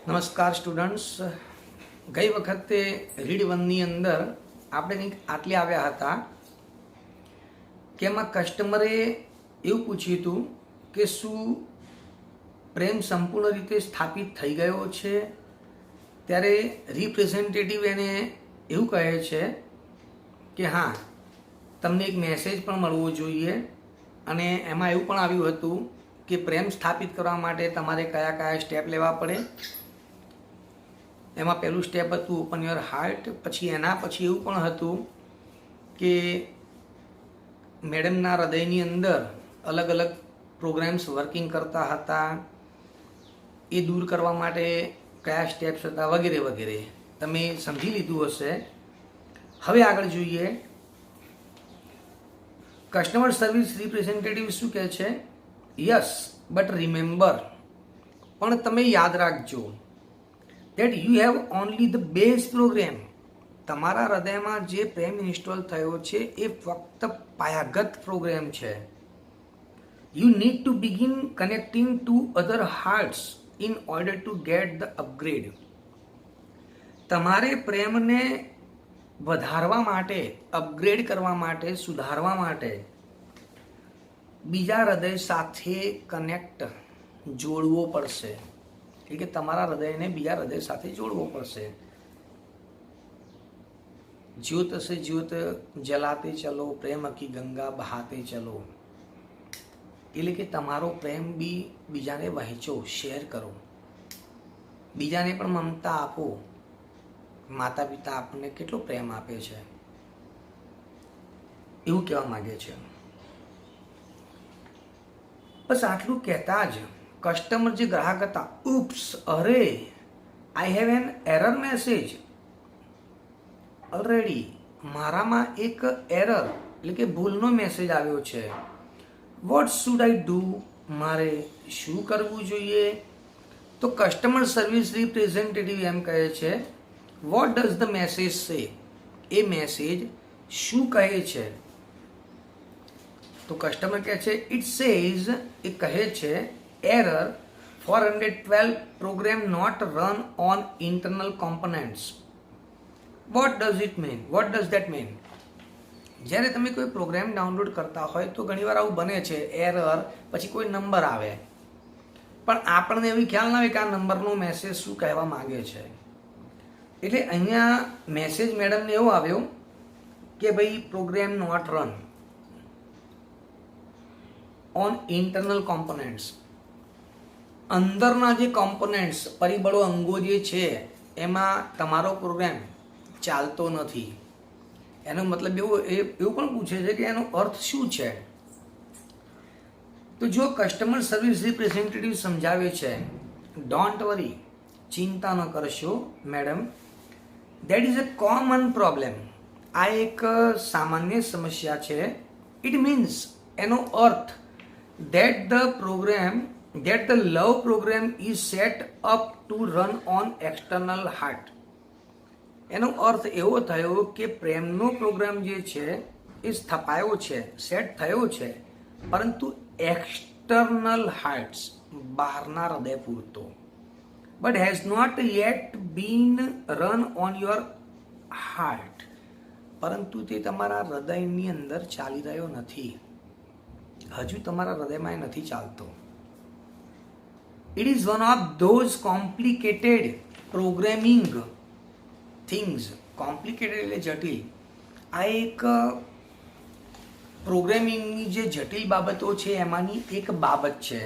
નમસ્કાર સ્ટુડન્ટ્સ. ગઈ વખતે રીડ વનની અંદર આપણે કંઈક આટલે આવ્યા હતા કે એમાં કસ્ટમરે એવું પૂછ્યું હતું કે શું પ્રેમ સંપૂર્ણ રીતે સ્થાપિત થઈ ગયો છે. ત્યારે રિપ્રેઝેન્ટેટિવ એને એવું કહે છે કે હા, તમને એક મેસેજ પણ મળવો જોઈએ અને એમાં એવું પણ આવ્યું હતું કે પ્રેમ સ્થાપિત કરવા માટે તમારે કયા કયા સ્ટેપ લેવા પડે. એમાં પહેલું સ્ટેપ હતું ઓપન યોર હાર્ટ. પછી એના પછી એવું પણ હતું કે મેડમના હૃદયની અંદર અલગ અલગ પ્રોગ્રામ્સ વર્કિંગ કરતા હતા, એ દૂર કરવા માટે કયા સ્ટેપ્સ હતા વગેરે વગેરે. તમે સમજી લીધું હશે. હવે આગળ જોઈએ. કસ્ટમર સર્વિસ રિપ્રેઝેન્ટેટિવ શું કહે છે? યસ બટ રિમેમ્બર, પણ તમે યાદ રાખજો that you have only the base program. તમારા હૃદયમાં જે પ્રેમ ઇન્સ્ટોલ થયો છે એ ફક્ત પાયાગત પ્રોગ્રામ છે. You need to begin connecting to other hearts in order to get the upgrade. તમારે પ્રેમને વધારવા માટે, અપગ્રેડ કરવા માટે, સુધારવા માટે બીજા હૃદય સાથે કનેક્ટ, જોડવો પડશે. એટલે કે તમારા હૃદયને બીજા હૃદય સાથે જોડવો પડશે. જ્યોત સે જ્યોત જલાતે ચલો, પ્રેમ કી ગંગા બહાતે ચલો. એટલે કે તમારો પ્રેમ બી બીજાને વહેંચો, શેર કરો, બીજાને પણ મમતા આપો. માતા પિતા આપણને કેટલો પ્રેમ આપે છે એવું કહેવા માંગે છે. બસ આટલું કહેતા જ કસ્ટમર જે ગ્રાહક હતા, ઉપ્સ, અરે I have an error message already. મારામાં એક એરર એટલે કે ભૂલનો મેસેજ આવ્યો છે. What should I do? મારે શું કરવું જોઈએ? તો કસ્ટમર સર્વિસ રિપ્રેઝેન્ટેટિવ એમ કહે છે, વોટ ડઝ ધ મેસેજ સે? એ મેસેજ શું કહે છે? તો કસ્ટમર કહે છે, ઇટ સેઝ, એ કહે છે, error 412 program not run on internal components. What does it mean? What does that mean? જ્યારે તમે કોઈ પ્રોગ્રામ ડાઉનલોડ કરતા હોય તો ઘણીવાર આવું બને છે, એરર પછી કોઈ નંબર આવે, પણ આપણને એવી ખ્યાલ ના હોય કે આ નંબરનો મેસેજ શું કહેવા માંગે છે. એટલે અહીંયા મેસેજ મેડમને એવો આવ્યો કે ભાઈ program not run on internal components. અંદરના જે કોમ્પોનન્ટ્સ, પરિબળો, અંગો જે છે એમાં તમારો પ્રોગ્રામ ચાલતો નથી. એનો મતલબ એવું પણ પૂછે છે કે એનો અર્થ શું છે. તો જો કસ્ટમર સર્વિસ રિપ્રેઝેન્ટેટિવ સમજાવે છે, ડોન્ટ વરી, ચિંતા ન કરશો madam, that is a common problem. આ એક સામાન્ય સમસ્યા છે. ઇટ મીન્સ, એનો અર્થ that the love program is set up to run on external heart. એનો અર્થ એવો થયો કે પ્રેમનો પ્રોગ્રામ જે છે એ સ્થપાયો છે, સેટ થયો છે, પરંતુ એક્સટર્નલ હાર્ટ્સ, બહારના હૃદય પૂરતો. But has not yet been run on your heart. પરંતુ તે તમારા હૃદયની અંદર ચાલી રહ્યો નથી. હજુ તમારા હૃદયમાં એ નથી ચાલતો. It is one of those complicated programming things. Complicated એટલે જટિલ. આ એક પ્રોગ્રામિંગની જે જટિલ બાબતો છે એમાંની એક બાબત છે.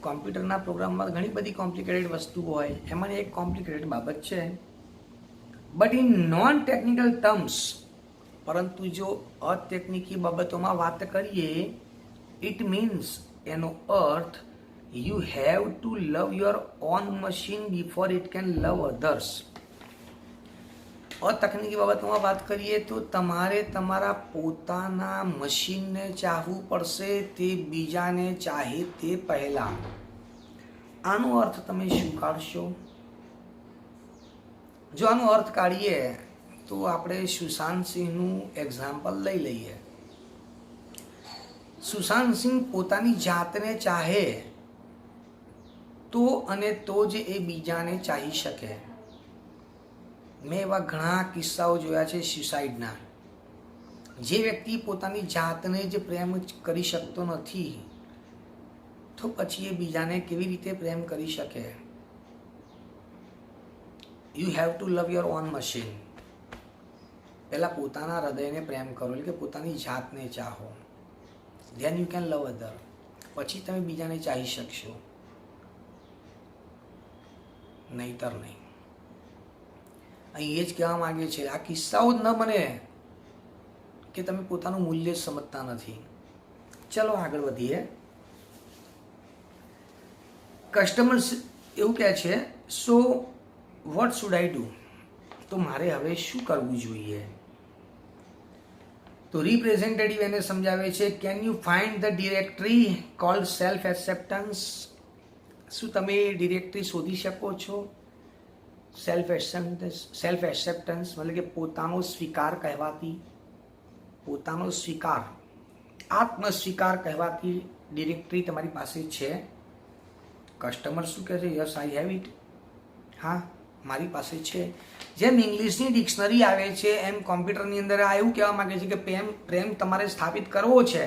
કોમ્પ્યુટરના પ્રોગ્રામમાં ઘણી બધી કોમ્પ્લિકેટેડ વસ્તુ હોય, એમાંની એક કોમ્પ્લિકેટેડ બાબત છે. But in non technical terms, પરંતુ જો અતેકનિકી બાબતોમાં વાત કરીએ, ઇટ મીન્સ, એનો અર્થ, you have to love your own machine before it can love others. અતકનિકી બાબતોમાં વાત કરીએ તો તમારે તમારા પોતાના મશીનને ચાહવું પડશે તે બીજાને ચાહે તે પહેલા. આનો અર્થ તમે શું કાઢશો? જો આનો અર્થ કાઢીએ તો આપણે સુશાંત સિંહનું એક્ઝામ્પલ લઈ લઈએ. સુશાંત સિંહ પોતાની જાતને ચાહે તો અને તો જ એ બીજાને ચાહી શકે. મેં એવા ઘણા કિસ્સાઓ જોયા છે સ્યુસાઇડના. જે વ્યક્તિ પોતાની જાતને જ પ્રેમ કરી શકતો નથી તો પછી એ બીજાને કેવી રીતે પ્રેમ કરી શકે? You have to love your own machine. પહેલાં પોતાના હૃદયને પ્રેમ કરો, એટલે કે પોતાની જાતને ચાહો. ધેન યુ કેન લવ અધર. પછી તમે બીજાને ચાહી શકશો, નહીતર નહીં. અહીં એ જ કહેવા માગે છે, આ કિસ્સાઓ જ ન બને કે તમે પોતાનું મૂલ્ય સમજતા નથી. ચલો આગળ વધીએ. કસ્ટમર્સ એવું કહે છે, so what should I do? તો મારે હવે શું કરવું જોઈએ? તો રિપ્રેઝેન્ટેટિવ એને સમજાવે છે, can you find the directory cold self acceptance? શું તમે ડિરેક્ટરી શોધી શકો છો? સેલ્ફ એક્સેપ્ટન્સ મતલબ કે પોતાનો સ્વીકાર કહેવાતી, પોતાનો સ્વીકાર, આત્મસ્વીકાર કહેવાતી ડિરેક્ટરી તમારી પાસે છે? કસ્ટમર શું કહે છે? Yes I have it. હા, મારી પાસે છે. જેમ ઇંગ્લિશની ડિક્શનરી આવે છે એમ કોમ્પ્યુટરની અંદર આ એવું કહેવા માંગે છે કે પ્રેમ તમારે સ્થાપિત કરવો છે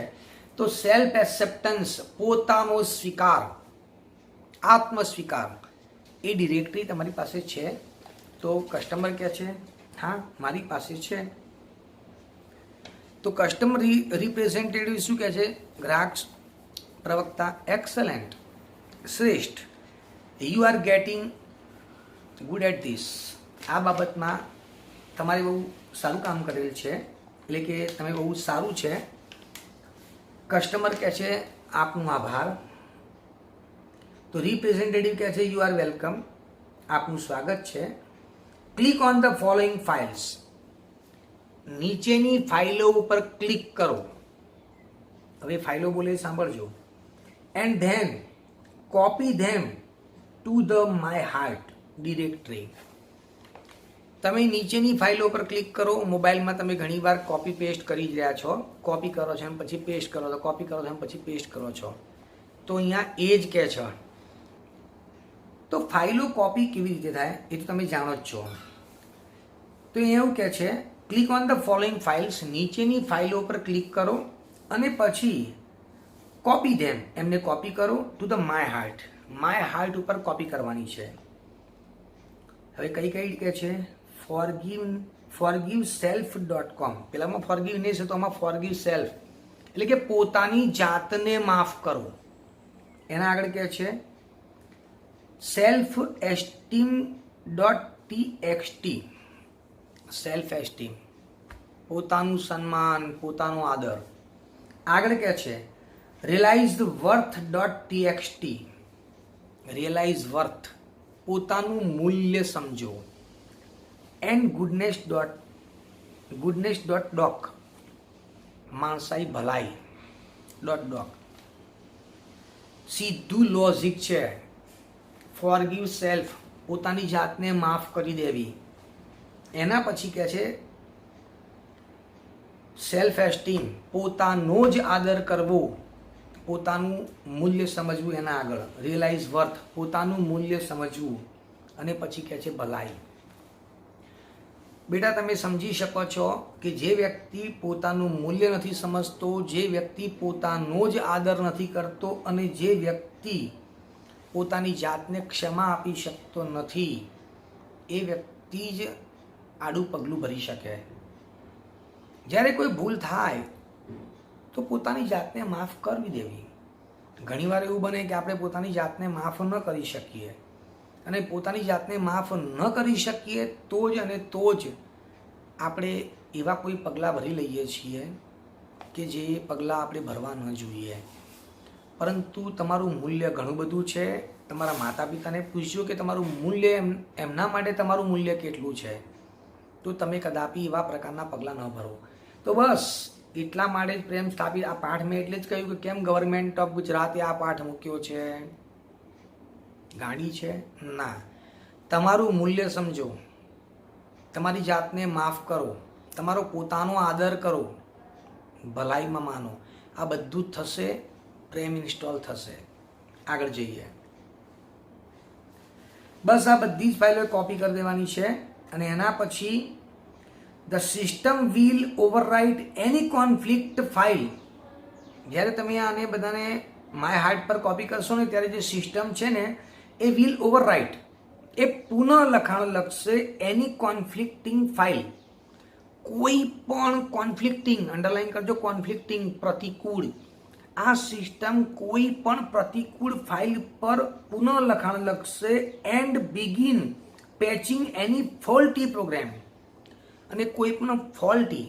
તો સેલ્ફ એક્સેપ્ટન્સ, પોતાનો સ્વીકાર, આત્મસ્વીકાર, એ ડિરેક્ટરી તમારી પાસે છે? તો કસ્ટમર કહે છે હા મારી પાસે છે. તો કસ્ટમર રિપ્રેઝેન્ટેટિવ શું કહે છે? ગ્રાહક પ્રવક્તા, એક્સલન્ટ, શ્રેષ્ઠ, you are getting good at this. આ બાબતમાં તમારે બહુ સારું કામ કરેલ છે, એટલે કે તમે બહુ સારું છે. કસ્ટમર કહે છે આપનો આભાર. તો રિપ્રેઝેન્ટેટિવ કહે છે યુ આર વેલકમ, આપનું સ્વાગત છે. Click on the following files. નીચેની ફાઇલો ઉપર ક્લિક કરો. હવે ફાઇલો બોલે સાંભળજો. And then copy them to the my heart directory. તમે નીચેની ફાઇલો પર ક્લિક કરો. મોબાઈલમાં તમે ઘણીવાર કોપી પેસ્ટ કરી જ રહ્યા છો. કોપી કરો છો એમ પછી પેસ્ટ કરો છો, કોપી કરો છો એમ પછી પેસ્ટ કરો છો. તો અહીંયા એ જ કહે છે. તો ફાઇલો કોપી કેવી રીતે થાય એ તો તમે જાણો જ છો. તો એવું કહે છે click on the following files. નીચેની ફાઇલો પર ક્લિક કરો અને પછી કોપી ધેમ, એમને કોપી કરો to the my heart. My heart ઉપર કોપી કરવાની છે. હવે કઈ કઈ કહે છે? Forgive self.com. પેલામાં ફોરગીવ નહીં છે તો આમાં ફોરગીવ સેલ્ફ, એટલે કે પોતાની જાતને માફ કરો. એના આગળ કહે છે સેલ્ફ એસ્ટીમ.txt. સેલ્ફ એસ્ટીમ, પોતાનું સન્માન, પોતાનો આદર. આગળ કહે છે રિયલાઇઝ વર્થ.txt. રિયલાઇઝ વર્થ, પોતાનું મૂલ્ય સમજો. એન્ડ ગુડનેસ.doc. માણસાઈ ભલાઈ .doc. સીધું લોજિક છે. ફોરગીવ સેલ્ફ, પોતાની જાતને માફ કરી દેવી. એના પછી કહે છે સેલ્ફ એસ્ટીમ, પોતાનો જ આદર કરવો, પોતાનું મૂલ્ય સમજવું. એના આગળ રિયલાઇઝ વર્થ, પોતાનું મૂલ્ય સમજવું. અને પછી કહે છે ભલાઈ. બેટા તમે સમજી શકો છો કે જે વ્યક્તિ પોતાનું મૂલ્ય નથી સમજતો, જે વ્યક્તિ પોતાનો જ આદર નથી કરતો અને જે વ્યક્તિ પોતાની જાતને ક્ષમા આપી શકતો નથી, એ વ્યક્તિ જ આડું પગલું ભરી શકે. જ્યારે કોઈ ભૂલ થાય તો પોતાની જાતને માફ કરવી દેવી. ઘણીવાર એવું બને કે આપણે પોતાની જાતને માફ ન કરી શકીએ, અને પોતાની જાતને માફ ન કરી શકીએ તો જ આપણે એવા કોઈ પગલાં ભરી લઈએ છીએ કે જે પગલાં આપણે ભરવા ન જોઈએ. પરંતુ તમારું મૂલ્ય ઘણું બધું છે. તમારા માતા પિતાને પૂછજો કે તમારું મૂલ્ય એમના માટે તમારું મૂલ્ય કેટલું છે, તો તમે કદાપી એવા પ્રકારના પગલાં ન ભરો. તો બસ એટલા માટે જ પ્રેમ સ્થાપિત. આ પાઠ મેં એટલે જ કહ્યું કે કેમ ગવર્મેન્ટ ઓફ ગુજરાતે આ પાઠ મૂક્યો છે? ગાડી છે? ના, તમારું મૂલ્ય સમજો, તમારી જાતને માફ કરો, તમારો પોતાનો આદર કરો, ભલાઈમાં માનો. આ બધું જ થશે, પ્રેમ ઇન્સ્ટોલ થશે. આગળ જઈએ. બસ આ બધી જ ફાઇલો કોપી કરી દેવાની છે અને એના પછી the system will overwrite any conflict file. જ્યારે તમે આને બધાને માય હાર્ટ પર કોપી કરશો ને ત્યારે જે સિસ્ટમ છે ને એ વિલ ઓવરરાઇટ, એ પુનઃ લખાણ લખશે એની કોન્ફ્લિક્ટિંગ ફાઇલ. કોઈ પણ કોન્ફ્લિક્ટિંગ, અંડરલાઈન કરજો, કોન્ફ્લિક્ટિંગ, પ્રતિકૂળ, આ સિસ્ટમ કોઈ પણ પ્રતિકૂળ ફાઇલ પર પુનઃ લખાણ લખશે and begin patching any faulty program. અને કોઈ પણ ફોલ્ટી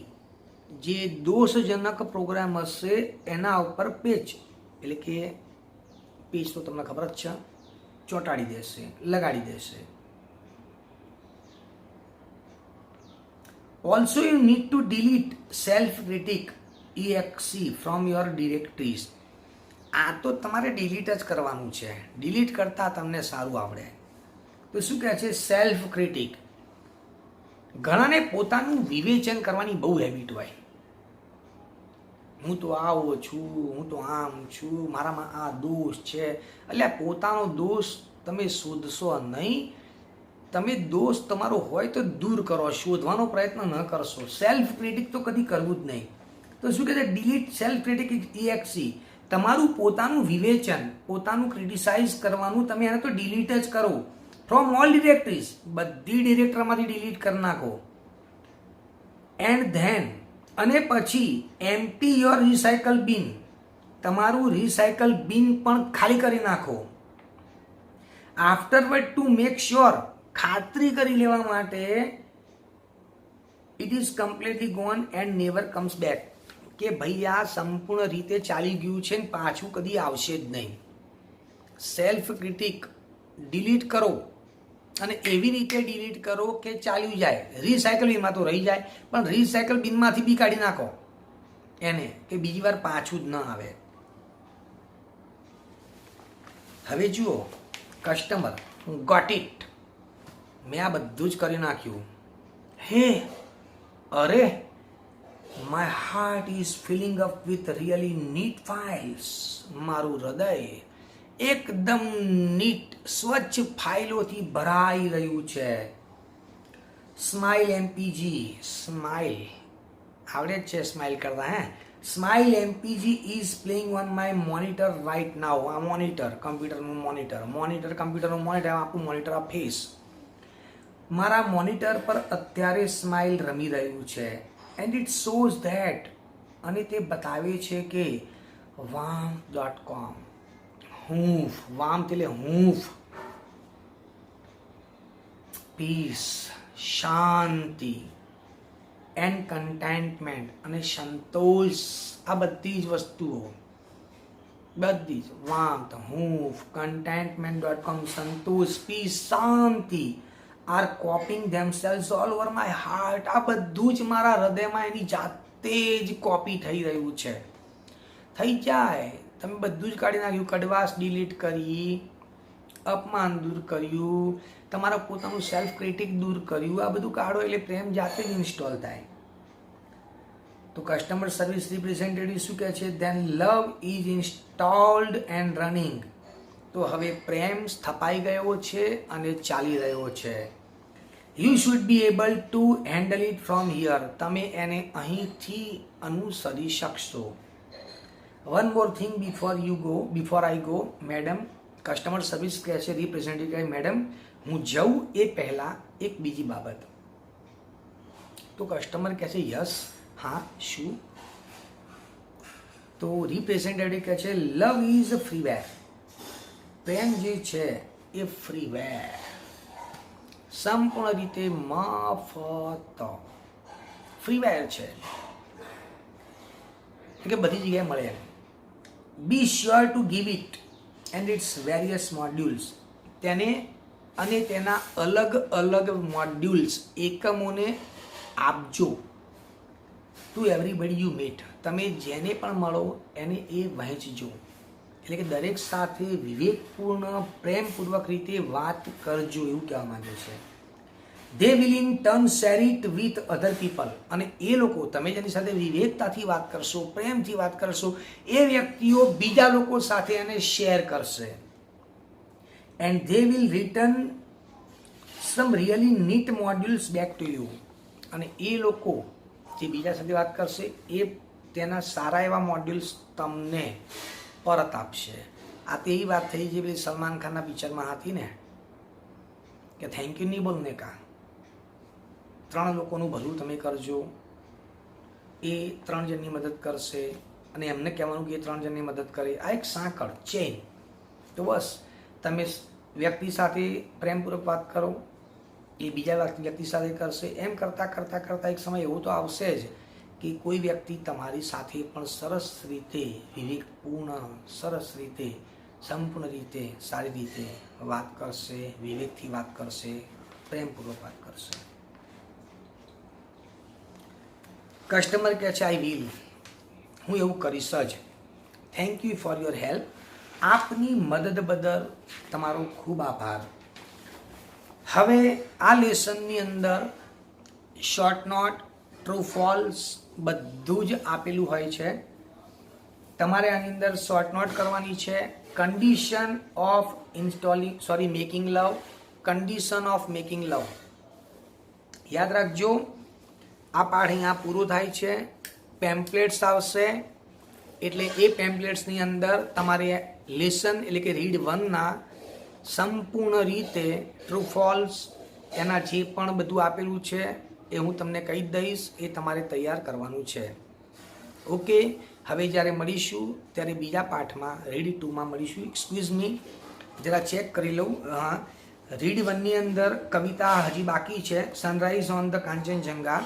જે દોષજનક પ્રોગ્રામ હશે એના ઉપર પેચ, એટલે કે પેચ તો તમને ખબર જ છે, ચોંટાડી દેશે, લગાડી દેશે. Also you need to delete self critic exe from your directories. આ તો તમારે ડિલીટ જ કરવાનું છે. ડિલીટ કરતા તમને સારું આવડે. તો શું કહે છે? Self critic. ઘણાને પોતાનું વિવેચન કરવાની બહુ હેબિટ હોય. હું તો આવો છું, હું તો આમ છું, મારામાં આ દોષ છે. એટલે પોતાનો દોષ તમે શોધશો નહીં. તમે દોષ તમારો હોય તો દૂર કરો, શોધવાનો પ્રયત્ન ન કરશો. સેલ્ફ ક્રિટિક તો કદી કરવું જ નહીં. તો શું કહે છે? Delete self critic exe. તમારું પોતાનું વિવેચન, પોતાનું ક્રિટિસાઇઝ કરવાનું, તમે એને તો ડિલીટ જ કરો. ફ્રોમ ઓલ ડિરેક્ટરીઝ, બધી ડિરેક્ટરમાંથી ડિલીટ કરી નાખો. એન્ડ ધેન, અને પછી એમ્પટી યોર રિસાયકલ બિન, તમારું રિસાયકલ બિન પણ ખાલી કરી નાખો. આફ્ટરવર્ડ ટુ મેક શ્યોર, ખાતરી કરી લેવા માટે, it is completely gone and never comes back, કે ભાઈ આ સંપૂર્ણ રીતે ચાલી ગયું છે ને પાછું કદી આવશે જ નહીં. સેલ્ફ ક્રિટિક ડિલીટ કરો અને એવી રીતે ડિલીટ કરો કે ચાલ્યું જાય. રિસાયકલ બિનમાં તો રહી જાય, પણ રિસાયકલ બિનમાંથી બી કાઢી નાખો એને, કે બીજી વાર પાછું જ ન આવે. હવે જુઓ, કસ્ટમર ગોટ ઇટ, મેં આ બધું જ કરી નાખ્યું. હે અરે, my heart is filling up with really neat files. મારું હૃદય એકદમ નીટ, સ્વચ્છ ફાઇલોથી ભરાઈ રહ્યું છે. સ્માઇલ એમપીજી, સ્માઇલ આવડે જ છે સ્માઇલ કરતા. Hey, smile MPG is playing on my monitor right now. આ મોનિટર, કમ્પ્યુટરનું મોનિટર, કમ્પ્યુટરનું મોનિટર, આપણું મોનિટર, આ ફેસ, મારા મોનિટર પર અત્યારે સ્માઇલ રમી રહ્યું છે. એન્ડ ઇટ શોઝ ધેટ, અને તે બતાવે છે કે warmth.com, હૂંફ, warmth એટલે હૂંફ, પીસ, શાંતિ, એન્ડ કન્ટેન્ટમેન્ટ, અને સંતોષ. આ બધી જ વસ્તુઓ, બધી જ, warmth, હૂંફ, contentment.com, સંતોષ, પીસ, શાંતિ, are coping themselves all over my heart. આ બધું જ મારા હૃદયમાં એની જાતે જ કોપી થઈ રહ્યું છે. થઈ જાય. તમે બધું જ કાઢી નાખ્યું. કડવાશ ડિલીટ કરી, અપમાન દૂર કર્યું, તમારા પોતાનું સેલ્ફ ક્રિટિક દૂર કર્યું. આ બધું કાઢો એટલે પ્રેમ જાતે જ ઇન્સ્ટોલ થાય. તો કસ્ટમર સર્વિસ રિપ્રેઝેન્ટેટિવ શું કહે છે? Then love is installed and running. તો હવે પ્રેમ સ્થપાઈ ગયો છે અને ચાલી રહ્યો છે. You should be able to handle it from here. તમે એને અહીંથી અનુસરી શકશો. One more thing before I go madam. Customer service કહે છે રિપ્રેઝેન્ટેટિવ, મેડમ હું જઉં એ પહેલાં એક બીજી બાબત. તો કસ્ટમર કહે છે યસ, હા, શું? તો રિપ્રેઝેન્ટેટિવ કહે છે લવ ઇઝ ફ્રીવેર. પ્રેમ જે છે એ ફ્રીવેર, સંપૂર્ણ રીતે મફત, ફ્રીવેર છે, કે બધી જગ્યાએ મળે. Be sure to give it and its various modules. તેને અને તેના અલગ અલગ મોડ્યુલ્સ, એકમોને આપજો. To everybody you meet. તમે જેને પણ મળો એને એ વહેંચજો. એટલે કે દરેક સાથે વિવેકપૂર્ણ, પ્રેમપૂર્વક રીતે વાત કરજો, એવું કહેવા માંગે છે. They will in turn share it with other people. અને એ લોકો, તમે જેની સાથે વિવેકતાથી વાત કરશો, પ્રેમથી વાત કરશો, એ વ્યક્તિઓ બીજા લોકો સાથે એને શેર કરશે. And they will return some really neat modules back to you. અને એ લોકો જે બીજા સાથે વાત કરશે એ તેના સારા એવા મોડ્યુલ્સ તમને પરત આપશે. આ તેવી વાત થઈ જે પેલી સલમાન ખાનના પિક્ચરમાં હતી ને કે થેન્ક યુ નહીં બોલને કા, 3 લોકોનું ભલું તમે કરજો, એ 3 જણની મદદ કરશે અને એમને કહેવાનું કે એ 3 જણની મદદ કરે. આ એક સાંકળ ચેન. તો બસ તમે વ્યક્તિ સાથે પ્રેમપૂર્વક વાત કરો, એ બીજા વ્યક્તિ સાથે કરશે. એમ કરતાં એક સમય એવો તો આવશે જ કે કોઈ વ્યક્તિ તમારી સાથે પણ સરસ રીતે વિવેકપૂર્ણ, સરસ રીતે, સંપૂર્ણ રીતે, સારી રીતે વાત કરશે, વિવેકથી વાત કરશે, પ્રેમપૂર્વક વાત કરશે. કસ્ટમર કહે છે આઈ વિલ, હું એવું કરીશ જ. Thank you for your help. આપની મદદ બદલ તમારો ખૂબ આભાર. હવે આ લેસનની અંદર શોર્ટ નોટ, ટ્રુ ફોલ્સ બધું જ આપેલું હોય છે. તમારે આની અંદર શોર્ટ નોટ કરવાની છે. Condition of making love, condition of making love. યાદ રાખજો, આ પાઠ અહીંયા પૂરો થાય છે. પેમ્પલેટ્સ આવશે એટલે એ પેમ્પલેટ્સની અંદર તમારે લેસન એટલે કે રીડ 1ના સંપૂર્ણ રીતે ટ્રુ ફોલ્સ એના જે પણ બધું આપેલું છે એ હું તમને કહી દઈશ, એ તમારે તૈયાર કરવાનું છે. ઓકે, હવે જ્યારે મળીશું ત્યારે બીજા પાઠમાં રીડ 2માં મળીશું. એક્સક્યુઝ મી, જરા ચેક કરી લઉં. હા, રીડ 1ની અંદર કવિતા હજી બાકી છે, સનરાઈઝ ઓન ધ કાંચનજંગા.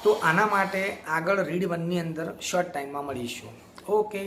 તો આના માટે આગળ રીડ 1ની અંદર શોર્ટ ટાઈમમાં મળીશું. ઓકે.